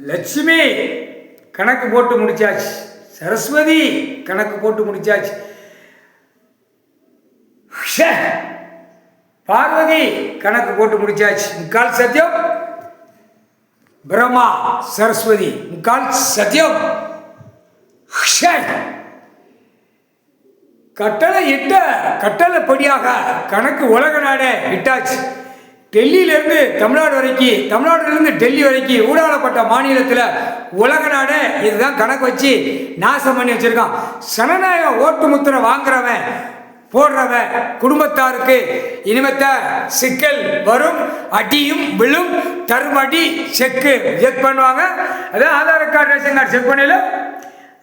லட்சுமி கணக்கு போட்டு முடிச்சாச்சு. சரஸ்வதி கணக்கு போட்டு முடிச்சாச்சு. பார்வதி கணக்கு போட்டு முடிச்சாச்சு. முக்கால் சத்தியம். பிரம்மா சரஸ்வதி முக்கால் சத்தியம். கட்டளை இட்ட கட்டளைப்படியாக கணக்கு உலக நாடே இட்டாச்சு. டெல்லியிலேருந்து தமிழ்நாடு வரைக்கும், தமிழ்நாட்டிலேருந்து டெல்லி வரைக்கும் ஊடாடப்பட்ட மாநிலத்தில் உலக நாடே இதுதான் கணக்கு வச்சு நாசம் பண்ணி வச்சுருக்கான். சனநாயக ஓட்டு முத்திரை வாங்குறவன் போடுறவன் குடும்பத்தாருக்கு இனிமேத்த சிக்கல் வரும், அடியும் விழும், தருமடி செக்கு செக் பண்ணுவாங்க. அதான் Aadhaar card ration card check பண்ணல.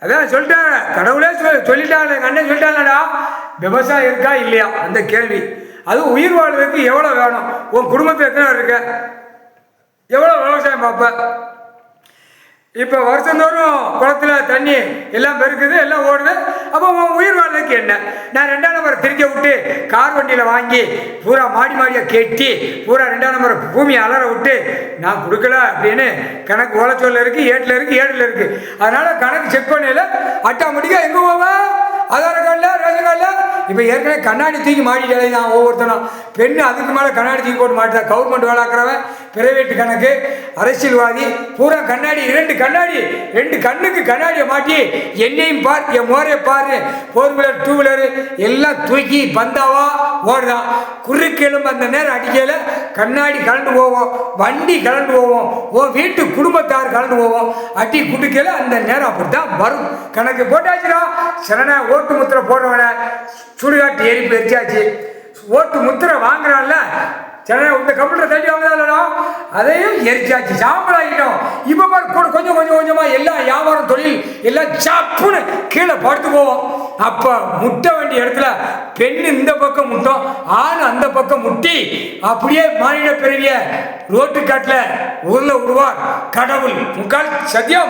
அதான் சொல்லிட்டாங்க, கடவுளே சொல்லிட்டாங்க, எங்கள் அண்ணன் சொல்லிட்டாங்கடா, விவசாயம் இருக்கா இல்லையா அந்த கேள்வி. அதுவும் உயிர் வாழ்வதற்கு எவ்வளோ வேணும்? உன் குடும்பத்தில் எத்தனை இருக்க, எவ்வளோ விவசாயம் பார்ப்ப? இப்போ வருஷந்தோறும் குளத்தில் தண்ணி எல்லாம் பெருக்குது, எல்லாம் ஓடுது. அப்போ உன் உயிர் வாழ்வதற்கு என்ன? நான் 2ஆம் நம்பரை திரிக்க விட்டு கார் வண்டியில் வாங்கி பூரா மாடி மாடியாக கெட்டி பூரா 2ஆம் நம்பரை பூமியை அலற விட்டு நான் கொடுக்கல அப்படின்னு கணக்கு ஓலச்சோல்ல இருக்குது, ஏட்டில் இருக்குது, ஏடில் இருக்குது. அதனால் கணக்கு செக் பண்ணல. ஆட்டோமேட்டிக்காக எங்கே போவேன்? ஆதார் கார்டில், ரேஷன் கார்டில். இப்போ ஏற்கனவே கண்ணாடி தூக்கி மாட்டிட்டு தான் ஒவ்வொருத்தனும். பெண்ணு அதுக்கு மேலே கண்ணாடி தூக்கி போட்டு மாட்டா. கவர்மெண்ட் வேலைக்கிறவன், பிரைவேட்டு கணக்கு, அரசியல்வாதி பூரா கண்ணாடி, 2 கண்ணாடி, 2 கண்ணுக்கு கண்ணாடியை மாட்டி என்னையும் பார், என் மோரையை பாரு, 4 வீலர் 2 வீலரு எல்லாம் தூக்கி பந்தாவா ஓடுதான். குறுக்கு எலும்பு அந்த நேரம் அடிக்கல கண்ணாடி கலந்து போவோம், வண்டி கலந்து போவோம், ஓ வீட்டு குடும்பத்தார் கலந்து போவோம். அடி குடுக்கல அந்த நேரம் அப்படித்தான் வரும். கணக்கு போட்டாச்சுடா. சரண ஓட்டு முத்திரை போடுறவன சுடுகாட்டு எரிப்பு எரிச்சாச்சு. ஓட்டு முத்திரை வாங்குறான்ல சரண, இந்த கம்ப்யூட்டரை தள்ளி வாங்குறாங்களா, அதையும் எரிச்சாச்சு, சாம்பலாகிட்டோம். இப்போ கூட கொஞ்சம் கொஞ்சமாக எல்லா வியாபாரம் தொழில் எல்லாம் சாப்புன்னு கீழே படுத்து போவோம். அப்போ முட்ட வேண்டிய இடத்துல பெண்ணு இந்த பக்கம் முட்டும், ஆண் அந்த பக்கம் முட்டி அப்படியே மாநில பிறவிய ரோட்டு காட்டில் ஊரில் விடுவார் கடவுள். முக்கால் சத்தியம்.